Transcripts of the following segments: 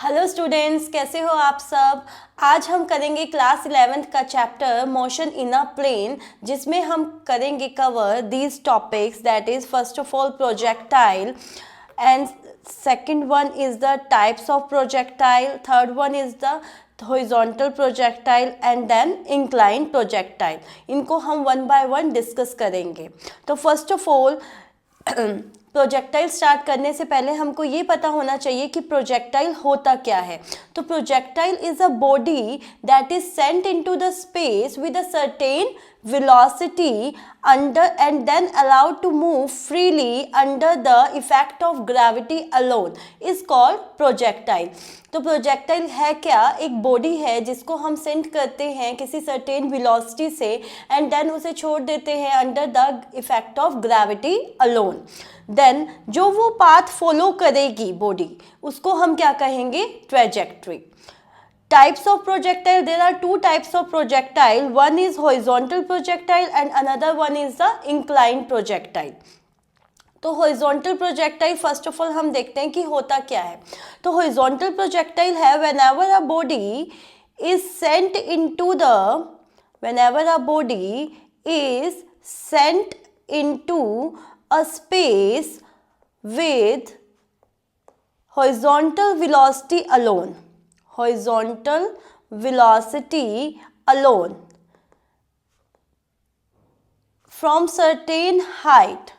Hello students, कैसे हो आप सब। आज हम करेंगे क्लास 11th का chapter motion in a plane, जिसमें हम करेंगे cover these topics, that is first of all projectile, and second one is the types of projectile, third one is the horizontal projectile and then inclined projectile। इनको हम one by one discuss करेंगे। तो first of all projectile start करने से पहले हमको ये पता होना चाहिए कि प्रोजेक्टाइल होता क्या है। तो projectile is a body that is sent into the space with a certain velocity under and then allowed to move freely under the effect of gravity alone is called projectile। तो projectile है क्या? एक body है जिसको हम send करते हैं किसी सर्टेन वेलोसिटी से एंड देन उसे छोड़ देते हैं under the effect of gravity alone. Then जो वो पाथ फॉलो करेगी बॉडी, उसको हम क्या कहेंगे? Trajectory. Types of projectile, there are two types of projectile, one is horizontal projectile and another one is the inclined projectile। तो horizontal projectile first of all हम देखते हैं कि होता क्या है। तो horizontal projectile है whenever a body is sent into the whenever a body is sent into a space with horizontal velocity alone, horizontal velocity alone from certain height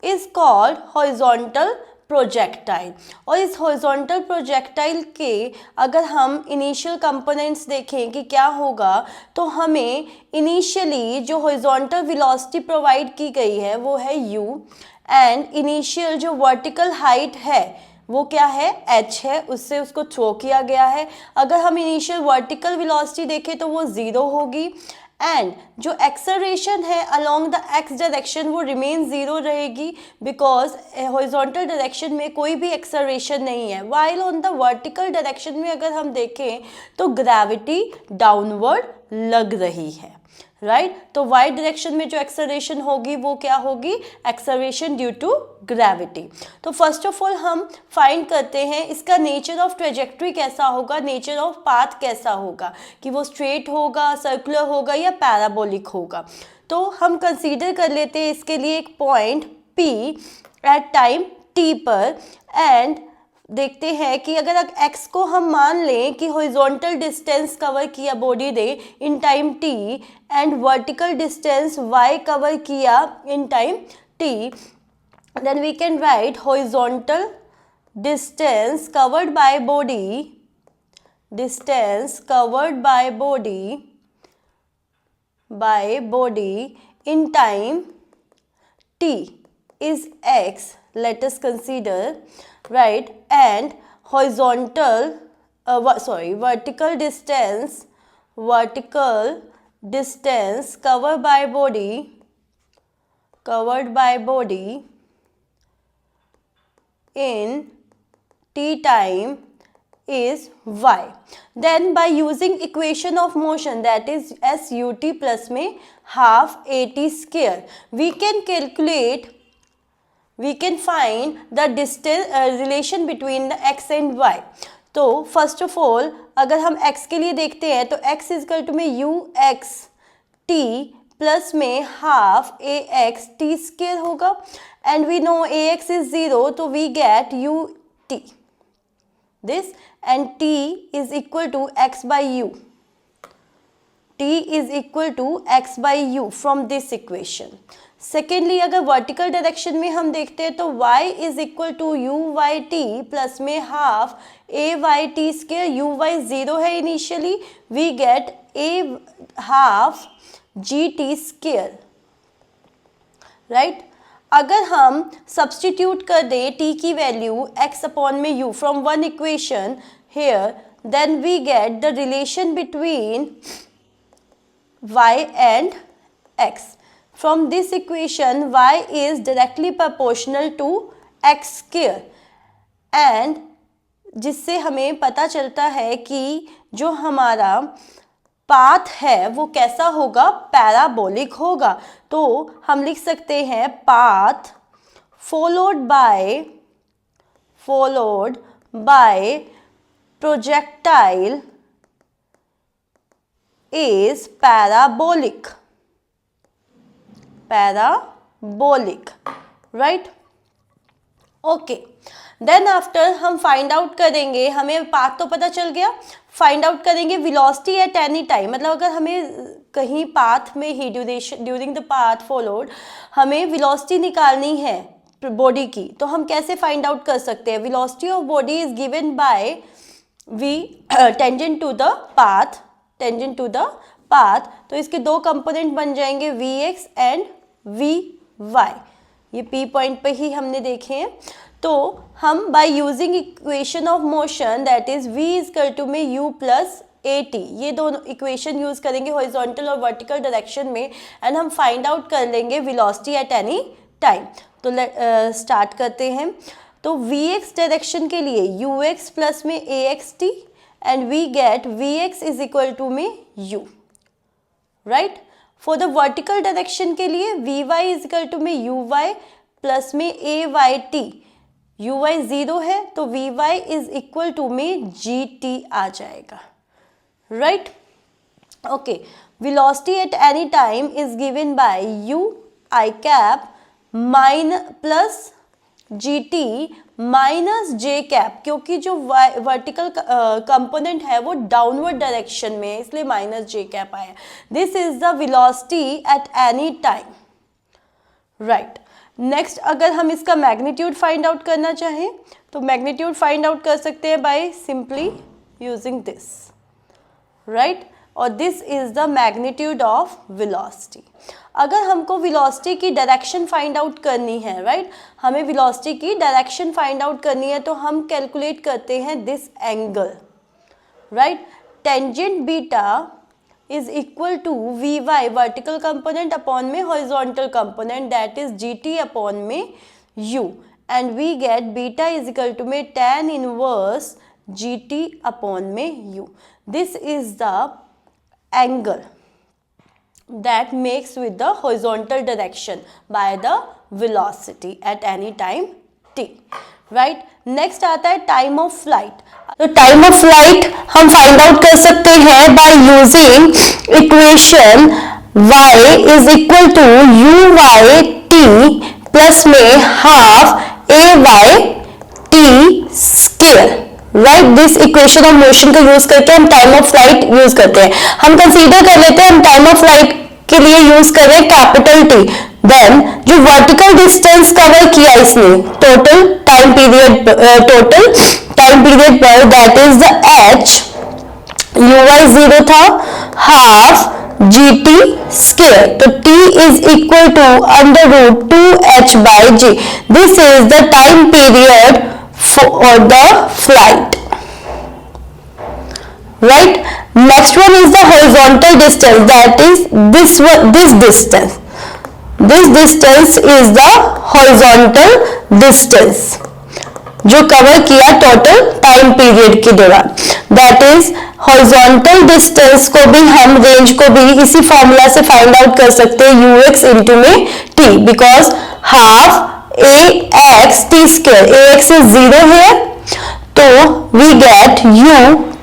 is called horizontal projectile. और इस horizontal projectile के अगर हम initial components देखें कि क्या होगा, तो हमें इनिशियली जो हॉरिजॉन्टल वेलोसिटी प्रोवाइड की गई है वो है u, एंड इनिशियल जो वर्टिकल हाइट है वो क्या है? h है, उससे उसको थ्रो किया गया है। अगर हम इनिशियल वर्टिकल वेलोसिटी देखें तो वो 0 होगी, एंड जो एक्सेलरेशन है अलोंग द एक्स डायरेक्शन वो रिमेन 0 रहेगी, बिकॉज हॉरिजॉन्टल डायरेक्शन में कोई भी एक्सेलरेशन नहीं है। While on the vertical direction में अगर हम देखें तो ग्रेविटी डाउनवर्ड लग रही है, राइट। तो वाई डायरेक्शन में जो एक्सेलरेशन होगी वो क्या होगी? Acceleration due to gravity. तो फर्स्ट ऑफ ऑल हम फाइंड करते हैं इसका नेचर ऑफ ट्रेजेक्ट्री कैसा होगा, नेचर ऑफ पाथ कैसा होगा, कि वो स्ट्रेट होगा, सर्कुलर होगा या पैराबोलिक होगा। तो हम कंसीडर कर लेते हैं इसके लिए एक point P at time T पर, एंड देखते हैं कि अगर x को हम मान लें कि हॉरिजॉन्टल डिस्टेंस कवर किया बॉडी ने in time t and vertical distance y cover किया in time t, then we can write horizontal distance covered by body in time t is x, let us consider, right, and vertical distance covered by body in t time is y। Then by using equation of motion, that is SUT plus में half AT square, we can find the distance relation between the x and y। तो first of all अगर हम x के लिए देखते हैं तो x is equal to में ux t प्लस में हाफ ax t स्क्वायर होगा, and we know ax is 0, तो we get ut this, and t is equal to x by u, from this equation। Secondly अगर vertical direction में हम देखते हैं तो y is equal to U Y T plus में half A Y T square, U Y 0 है initially, we get a half G T square, right. अगर हम सब्सटीट्यूट कर दें t की वैल्यू x अपॉन में u from one equation here, then we get the relation between y and x। From this equation y is directly proportional to x square, and जिससे हमें पता चलता है कि जो हमारा पाथ है वो कैसा होगा? पैराबोलिक होगा। तो हम लिख सकते हैं path followed by followed by projectile is parabolic. Parabolic, right? Okay, then after हम फाइंड आउट करेंगे, हमें पाथ तो पता चल गया, फाइंड आउट करेंगे वेलोसिटी एट एनी टाइम, मतलब अगर हमें कहीं पाथ में ही ड्यूरिंग द पाथ फॉलोड हमें वेलोसिटी निकालनी है बॉडी की, तो हम कैसे फाइंड आउट कर सकते हैं? Velocity of body is given by v tangent to the path, tangent to the path, तो इसके दो कंपोनेंट बन जाएंगे vx एंड vy, ये P पॉइंट पे ही हमने देखे हैं। तो हम by using equation of motion that is v equal to में u प्लस at, ये दोनों इक्वेशन यूज करेंगे हॉरिजॉन्टल और वर्टिकल डायरेक्शन में, एंड हम फाइंड आउट कर लेंगे वेलोसिटी एट एनी टाइम। तो स्टार्ट करते हैं। तो vx डायरेक्शन के लिए ux प्लस में axt and we get vx is equal to में u, right. For the vertical direction के लिए vy इज इक्वल टू में uy प्लस में ayt, uy 0 है तो vy इज इक्वल टू में gt आ जाएगा, right. Okay, velocity at any time is given by u I cap माइन plus gt minus j cap, क्योंकि जो वर्टिकल कंपोनेंट है वो डाउनवर्ड डायरेक्शन में है, इसलिए माइनस j कैप आया। This is the velocity at any time, right. Next, अगर हम इसका मैग्नीट्यूड फाइंड आउट करना चाहें तो मैग्नीट्यूड फाइंड आउट कर सकते हैं by simply using this, right, और this is the magnitude of velocity. अगर हमको वेलोसिटी की डायरेक्शन फाइंड आउट करनी है, राइट, हमें वेलोसिटी की डायरेक्शन फाइंड आउट करनी है तो हम कैलकुलेट करते हैं this angle, right. Tangent beta is equal to V Y vertical component upon में horizontal component that is G T upon में U, and we get beta is equal to में tan inverse G T upon में U. This is the angle that makes with the horizontal direction by the velocity at any time t, right। next आता है time of flight। तो time of flight हम find out कर सकते हैं by using equation y is equal to uy t plus में half ay t square, right. This equation of motion का use करके हम टाइम ऑफ फ्लाइट यूज करते हैं। हम कंसीडर कर लेते हैं हम टाइम ऑफ फ्लाइट के लिए यूज कर रहे हैं कैपिटल टी, देन जो वर्टिकल डिस्टेंस कवर किया इसने टोटल टाइम पीरियड पर that is the h, uy 0 था, हाफ gt स्क्वायर, तो t is equal to under root 2h by g। This is the time period for the flight, right। next one is the horizontal distance, that is this distance, this distance is the horizontal distance जो cover किया total time period के दौरान, that is horizontal distance को भी हम range को भी इसी फॉर्मूला से फाइंड आउट कर सकते हैं ux इंटू में t, because half ax t square, ax is 0 here, तो we get u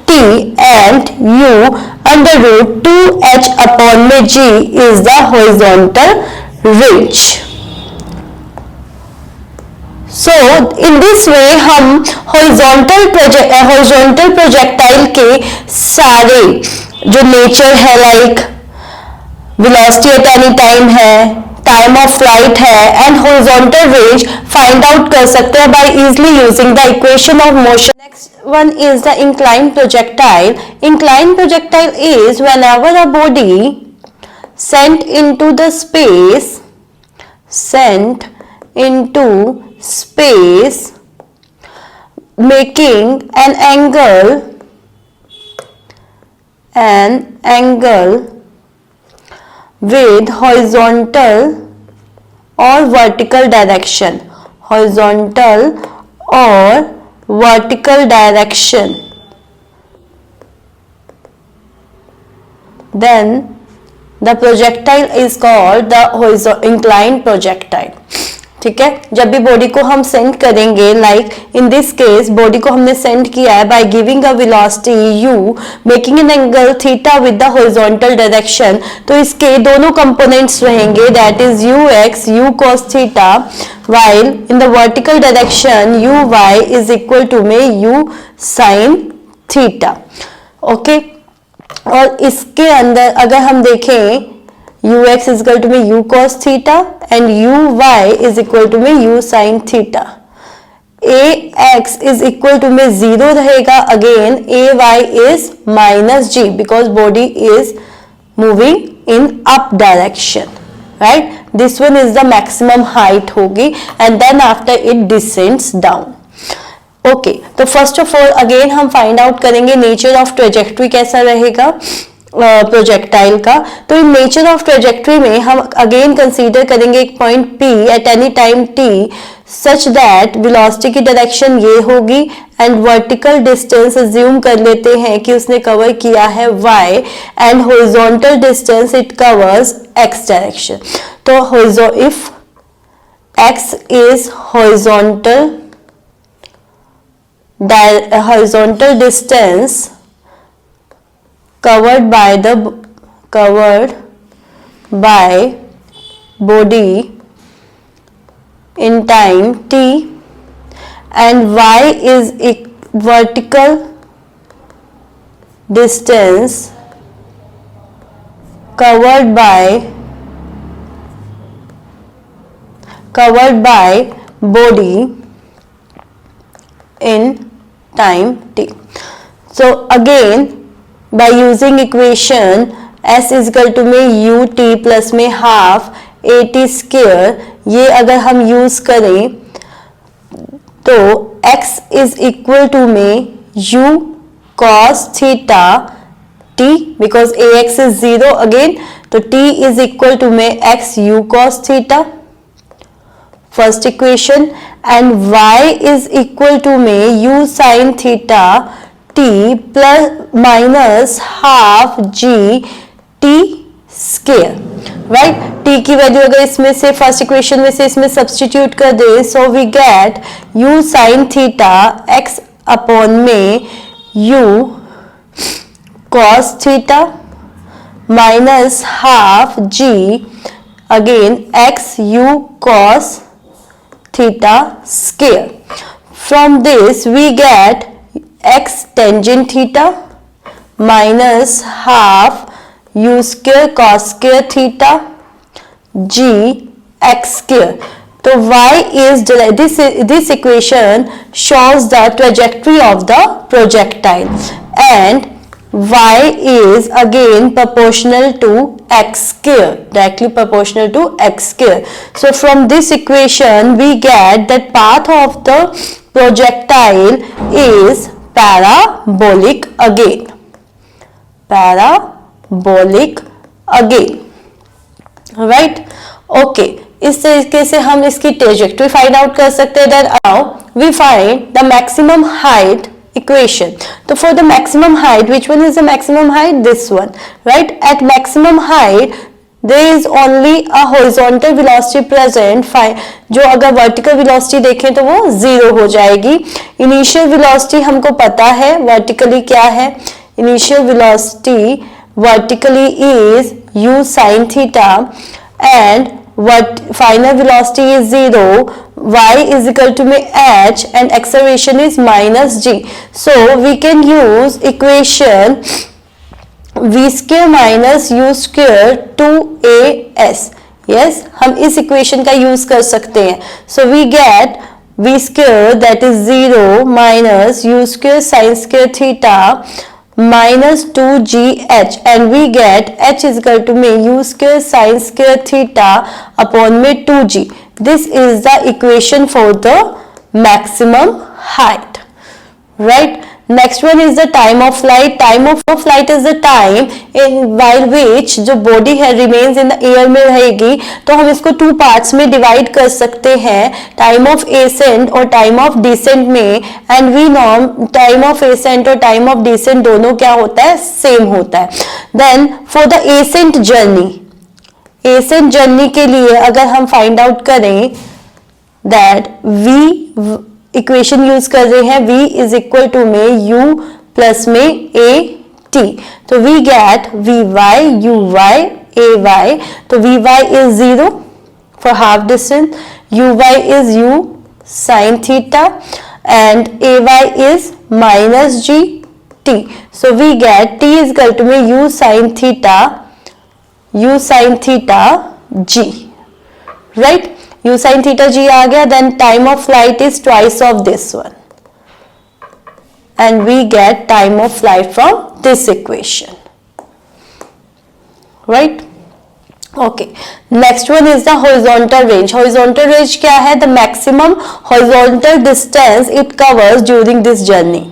t and u under root 2h upon में g is the horizontal range। So in this way हम horizontal projectile के सारे जो nature है like velocity at any time है, time of flight है and horizontal range find out कर सकते हैं by easily using the equation of motion. Next one is the inclined projectile. Inclined projectile is whenever a body sent into space making an angle with horizontal or vertical direction, horizontal or vertical direction, then the projectile is called the inclined projectile। ठीक है, जब भी body को हम send करेंगे, like in this case body को हमने send किया है by giving a velocity u making an angle theta with the horizontal direction, तो इसके दोनों कंपोनेंट्स रहेंगे, that is ux u cos theta, while in the vertical direction uy is equal to में u sin theta. Okay, और इसके अंदर अगर हम देखें ux is equal to में u cos theta and uy is equal to में u sin theta. ax is equal to में 0 रहेगा, again ay is minus g because body is moving in up direction, right? This one is the maximum height होगी and then after it descends down। Okay, तो first of all again हम find out करेंगे nature of trajectory कैसा रहेगा projectile का। तो in nature of trajectory में हम अगेन कंसीडर करेंगे एक point P eight any time T such that velocity की डायरेक्शन ये होगी एंड वर्टिकल डिस्टेंस अज्यूम कर लेते हैं कि उसने कवर किया है y and horizontal distance it covers x direction. तो if x is horizontal distance covered by body in time t and y is vertical distance covered by body in time t। So again by using equation s is equal to में ut plus में half at square, ये अगर हम use करें तो x is equal to में u cos theta t because ax is 0 again, तो t is equal to में x u cos theta first equation and y is equal to में u sin theta t plus minus half g t square, right? t की value अगर इसमें से first equation में से इसमें सब्स्टिट्यूट कर दे so we get u sin theta x upon में u cos theta minus half g again x u cos theta square। From this we get x tangent theta minus half u square cos square theta g x square। तो y is this equation shows the trajectory of the projectile and y is again proportional to x square, directly proportional to x square। So from this equation we get that path of the projectile is parabolic again, right? Okay, इस तरीके से हम इसकी trajectory find out कर सकते हैं। Then now we find the maximum height equation। तो for the maximum height, which one is the maximum height? This one, right? At maximum height there is only a horizontal velocity present। जो अगर vertical velocity देखें तो वो 0 हो जाएगी। Initial velocity हमको पता है vertically क्या है। Initial velocity vertically is u sin theta and what final velocity is 0, y is equal to में h and acceleration is minus g। So we can use equation v square minus u square 2as। yes, हम इस equation का use कर सकते हैं। So we get v square that is 0 minus u square sin square theta minus 2gh and we get h is equal to में u square sin square theta upon में 2g। This is the equation for the maximum height, right? Next one is the time of flight। Time of flight is the time in while which जो body है remains in the air में रहेगी। तो हम इसको 2 parts में divide कर सकते हैं, time of ascent और time of descent में। and we know time of ascent और time of descent दोनों क्या होता है, same होता है। then for the ascent journey के लिए अगर हम find out करें that v इक्वेशन यूज कर रहे हैं, v इज इक्वल टू में u प्लस में a t, तो we get vy uy ay, तो vy is 0 for half distance, uy is u sin theta and ay is minus g t, so we get t is equal to में u sin theta g, right? u sin theta g आ गया, then time of flight is twice of this one and we get time of flight from this equation, right? Okay, next one is the horizontal range. Horizontal range क्या है? The maximum horizontal distance it covers during this journey.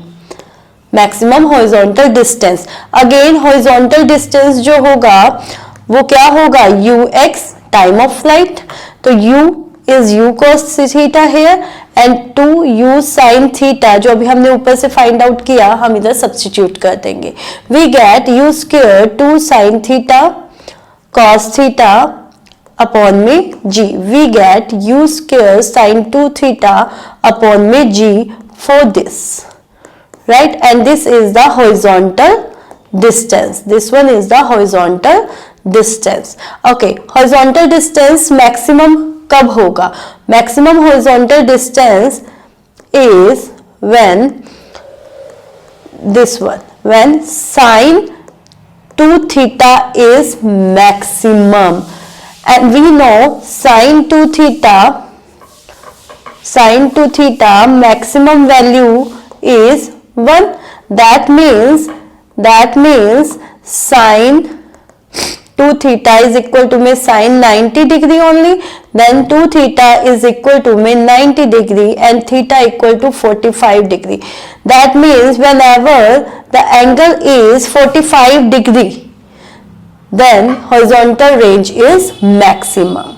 Maximum horizontal distance. Again horizontal distance जो होगा वो क्या होगा? ux time of flight. तो u is u cos theta here and 2u sin theta जो अभी हमने ऊपर से फाइंड आउट किया हम इधर सब्स्टिट्यूट कर देंगे. We get u square 2 sin theta cos theta upon में g. We get u square sin 2 theta upon में g for this, right? And this is the horizontal distance. This one is the horizontal distance. Okay, horizontal distance maximum कब होगा? Maximum horizontal distance is when this one, when sin 2 theta is maximum, and we know sin 2 theta maximum value is 1. That means sin 2 theta is equal to में sin 90 degree only, then 2 theta is equal to में 90 degree and theta equal to 45 degree. That means whenever the angle is 45 degree, then horizontal range is maximum.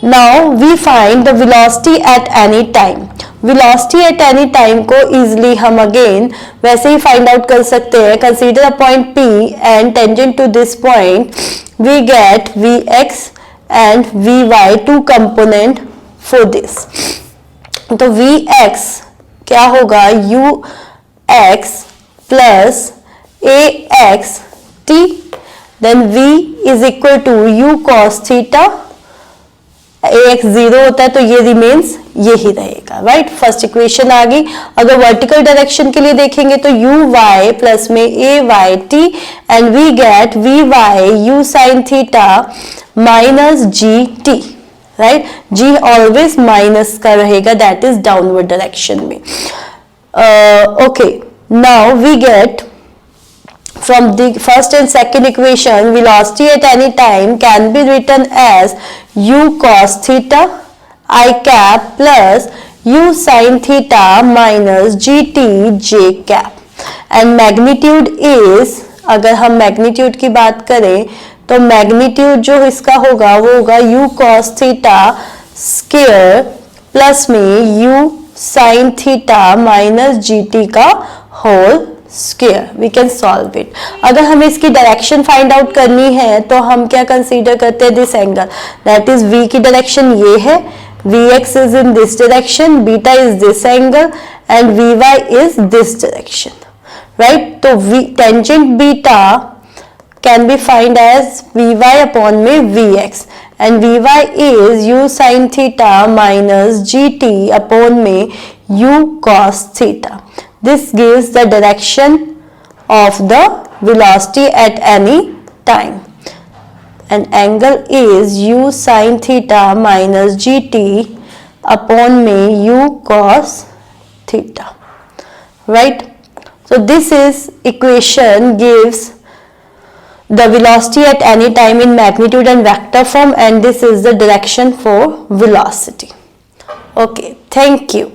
Now we find the velocity at any time. Velocity at any time को easily हम again वैसे ही find out कर सकते हैं. Consider a point P and tangent to this point we get Vx and Vy, two component for this. तो Vx क्या होगा? Ux plus Ax t, then V is equal to u cos theta. ax 0 होता है तो ये remains यही रहेगा, right? First equation आ गई. अगर वर्टिकल डायरेक्शन के लिए देखेंगे तो u y प्लस में a y t and we get v y u sine theta minus g t, right? g always minus का रहेगा, दैट इज डाउनवर्ड डायरेक्शन में. Okay, now we get from the first and second equation, velocity at any time can be written as u cos theta I cap plus u sin theta minus gt j cap, and magnitude is, अगर हम magnitude की बात करें तो magnitude जो इसका होगा वो होगा u cos theta square plus में u sin theta minus gt का whole square. We can solve it. अगर हमें इसकी डायरेक्शन फाइंड आउट करनी है तो हम क्या कंसीडर करते हैं? This angle, that is v की डायरेक्शन ये है, vx is in this direction, beta is this angle and vy is this direction, right? तो tangent beta can be find as vy upon में vx and vy is u sin theta minus gt upon में u cos theta. This gives the direction of the velocity at any time. And angle is u sin theta minus gt upon में u cos theta. Right? So this is equation gives the velocity at any time in magnitude and vector form, and this is the direction for velocity. Okay, thank you.